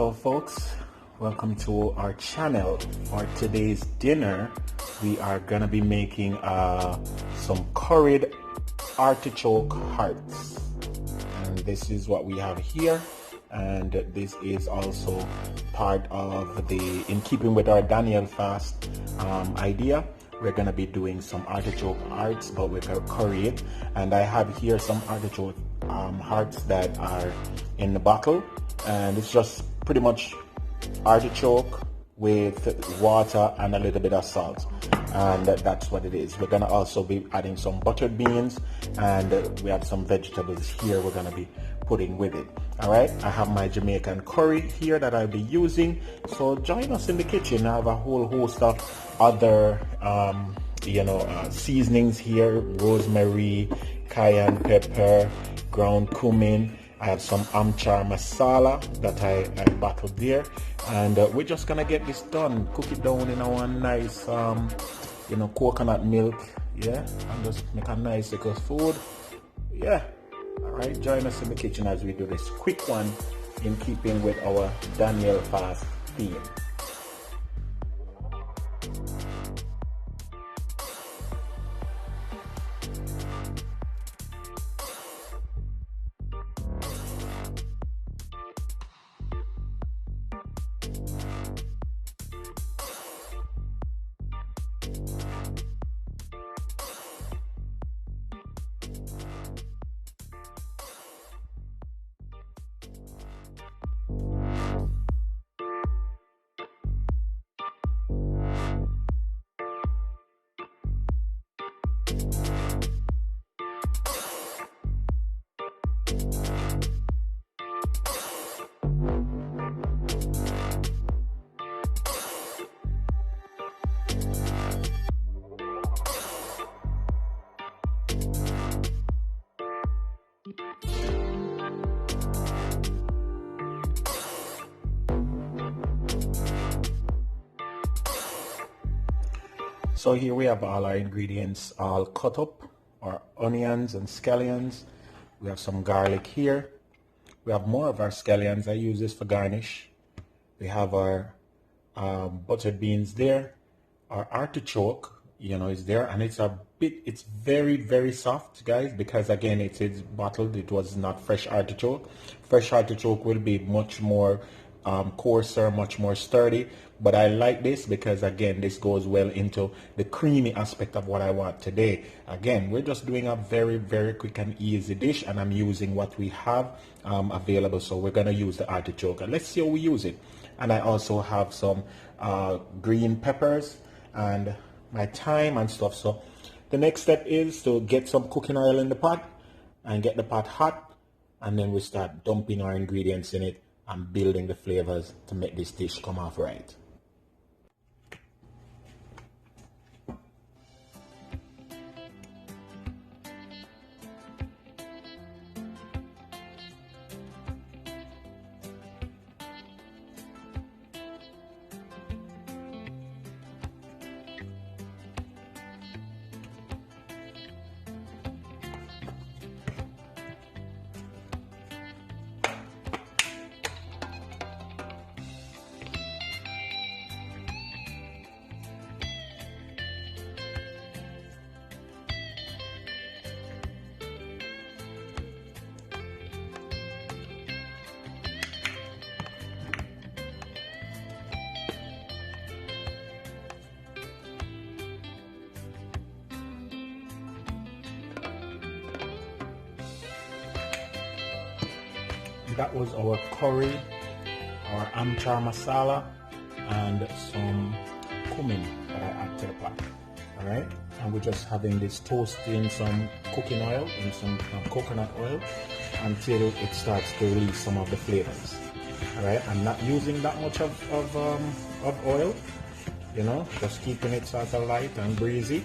Hello folks, welcome to our channel. For today's dinner we are gonna be making some curried artichoke hearts, and this is what we have here, and this is also part of the, in keeping with our Daniel fast idea, we're gonna be doing some artichoke hearts, but we're gonna curry it. And I have here some artichoke hearts that are in the bottle, and it's just pretty much artichoke with water and a little bit of salt, and that's what it is. We're gonna also be adding some buttered beans, and we have some vegetables here we're gonna be putting with it. All right, I have my Jamaican curry here that I'll be using, so join us in the kitchen. I have a whole host of other seasonings here: rosemary, cayenne pepper, ground cumin. I have some amchar masala that I bottled there, and we're just gonna get this done, cook it down in our nice coconut milk, yeah, and just make a nice little food. Yeah, all right, join us in the kitchen as we do this quick one in keeping with our Daniel fast theme. So here we have all our ingredients all cut up, our onions and scallions. We have some garlic here. We have more of our scallions. I use this for garnish. We have our buttered beans there. Our artichoke, is there, and it's very, very soft, guys, because again, it is bottled. It was not fresh artichoke. Fresh artichoke will be much more coarser, much more sturdy, but I like this because again, this goes well into the creamy aspect of what I want today. Again, we're just doing a very, very quick and easy dish, and I'm using what we have available. So we're gonna use the artichoke, and let's see how we use it. And I also have some green peppers and my thyme and stuff. So the next step is to get some cooking oil in the pot and get the pot hot, and then we start dumping our ingredients in it and building the flavors to make this dish come off right. That was our curry, our amchar masala, and some cumin that I add to the pot. All right, and we're just having this toast in some cooking oil, in some coconut oil, until it starts to release some of the flavors. All right, I'm not using that much of oil, just keeping it sort of light and breezy.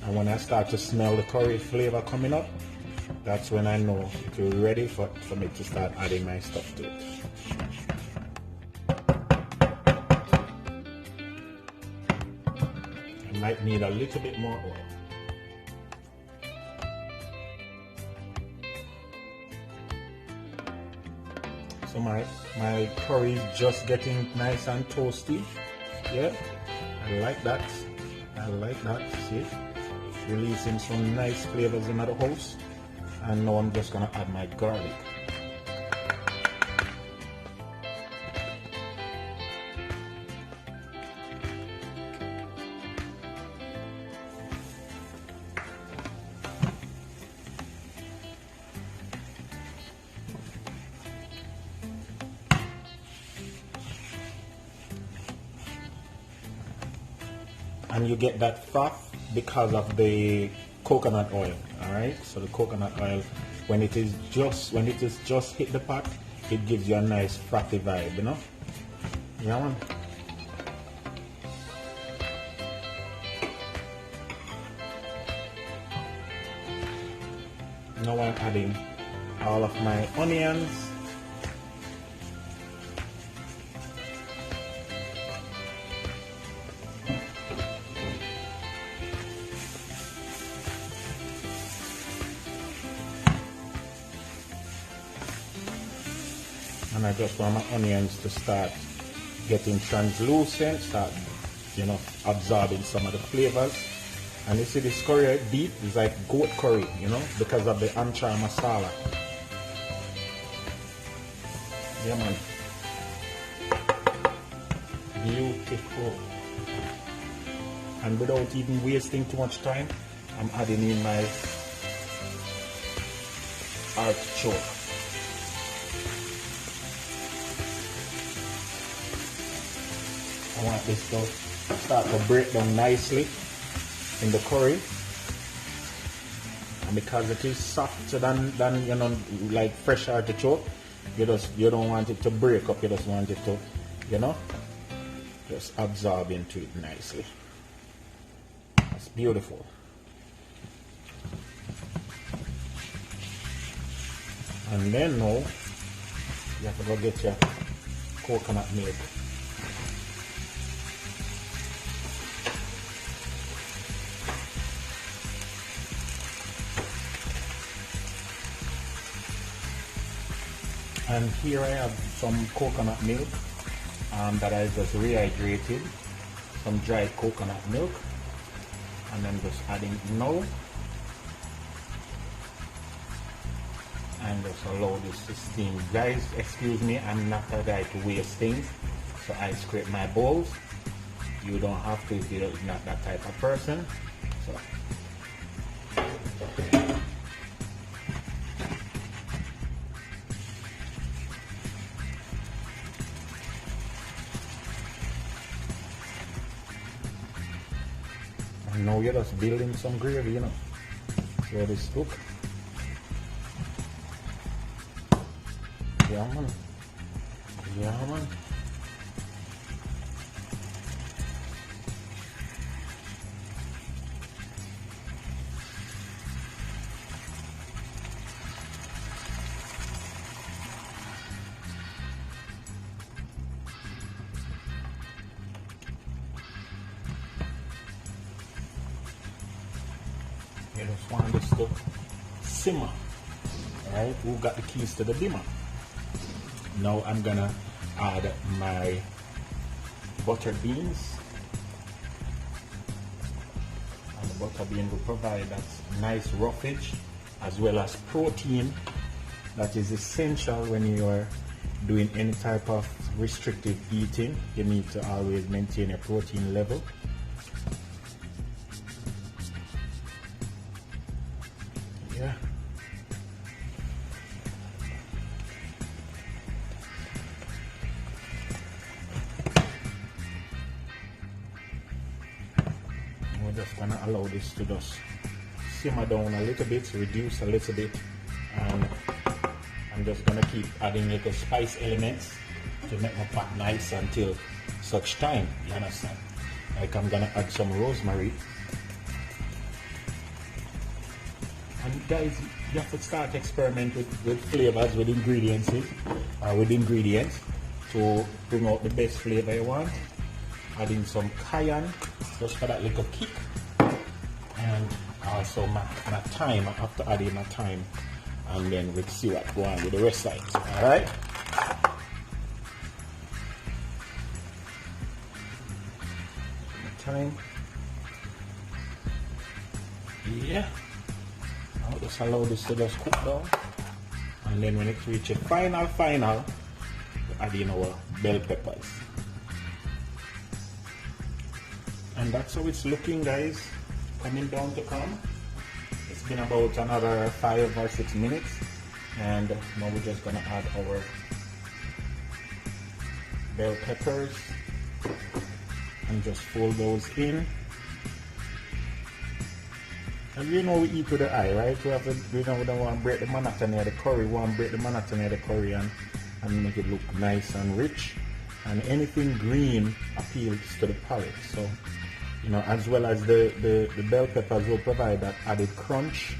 And when I start to smell the curry flavor coming up, that's when I know it will be ready for me to start adding my stuff to it. I might need a little bit more oil. So my curry is just getting nice and toasty. Yeah, I like that. I like that. See, releasing some nice flavors in the house. And now I'm just gonna add my garlic. And you get that froth because of the coconut oil. All right, so the coconut oil, when it is just hit the pot, it gives you a nice frothy vibe, you know. Yeah, man. Now I'm adding all of my onions. And I just want my onions to start getting translucent, start, you know, absorbing some of the flavors. And you see this curry deep is like goat curry, you know, because of the anchar masala. Yeah, man. Beautiful. And without even wasting too much time, I'm adding in my artichoke. I want this to start to break down nicely in the curry, and because it is softer than you know, like fresh artichoke, you don't want it to break up. You just want it to, you know, just absorb into it nicely. That's beautiful. And then now you have to go get your coconut milk. And here I have some coconut milk that I just rehydrated, some dried coconut milk, and then just adding it now, and just allow this to steam. Guys, excuse me, I'm not a guy to waste things, so I scrape my bowls. You don't have to if you're not that type of person. So. Now you're just building some gravy, you know. So this cook. Yeah, man. Yeah, man. You just want this to simmer, right? Who got the keys to the dimmer? Now I'm gonna add my buttered beans, and the butter bean will provide that nice roughage as well as protein that is essential when you are doing any type of restrictive eating. You need to always maintain a protein level. Yeah. We're just gonna allow this to just simmer down a little bit, reduce a little bit, and I'm just gonna keep adding little spice elements to make my pot nice until such time, you understand? Like I'm gonna add some rosemary. And guys, you have to start experiment with flavors, with ingredients, to bring out the best flavor you want. Adding some cayenne, just for that little kick. And also my thyme, I have to add in my thyme. And then we'll see what's going on with the rest of it, alright? time. Yeah. I'll just allow this to just cook down. And then when it reaches final, we add in our bell peppers. And that's how it's looking, guys. Coming down to come. It's been about another 5 or 6 minutes. And now we're just gonna add our bell peppers and just fold those in. And you know we eat with the eye, right? We don't want to break the monotony of the curry. We want to break the monotony of the curry and make it look nice and rich. And anything green appeals to the palate. So, you know, as well as the bell peppers will provide that added crunch,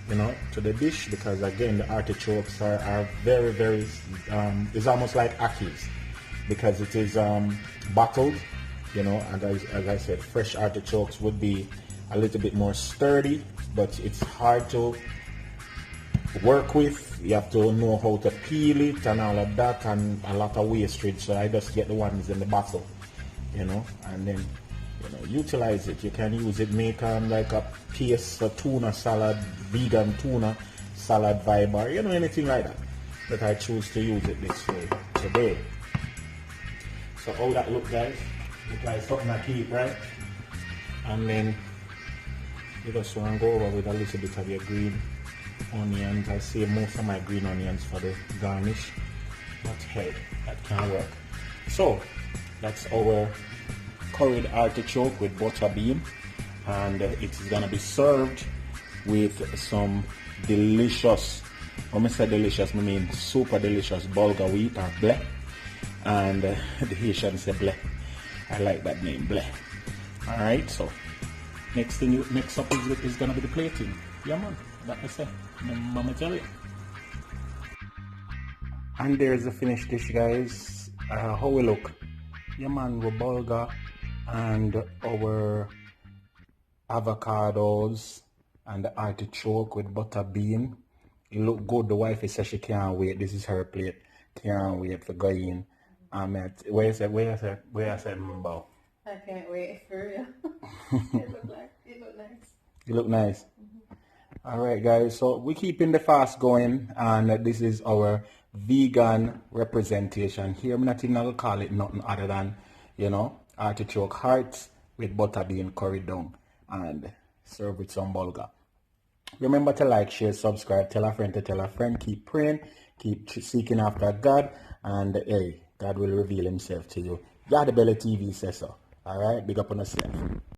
you know, to the dish, because again the artichokes are very, very, it's almost like akis because it is bottled, you know, and as I said, fresh artichokes would be a little bit more sturdy, but it's hard to work with. You have to know how to peel it and all of that, and a lot of wastage, so I just get the ones in the bottle, you know, and then, you know, utilize it. You can use it, make like a paste for tuna salad, vegan tuna salad vibe, or you know, anything like that. But I choose to use it this way today. So how that look, guys? Look like something I keep, right? And then you just want to go over with a little bit of your green onions. I save most of my green onions for the garnish, but hey, that can work. So that's our curried artichoke with butter bean, and it is gonna be served with some delicious, when I say delicious, I mean super delicious Bulgar wheat or bleh, and the Haitians say bleh. I like that name, bleh. All right, so next up is gonna be the plating. Yeah, man, that I say, mama tell you. And there's the finished dish, guys. How we look? Yeah, man, we're Bulgar and our avocados and the artichoke with butter bean. It look good. The wife says she can't wait. This is her plate. Can't wait for going. Where I said, Mbo? I can't wait for real. It look nice. You look nice. Alright, guys, so we're keeping the fast going, and this is our vegan representation. Here I'm not even gonna call it nothing other than, you know, artichoke hearts with butter bean curry down and serve with some bulgur. Remember to like, share, subscribe, tell a friend to tell a friend. Keep praying, keep seeking after God, and hey, God will reveal himself to you. Yardie Belly TV says so. Alright, big up on yourself.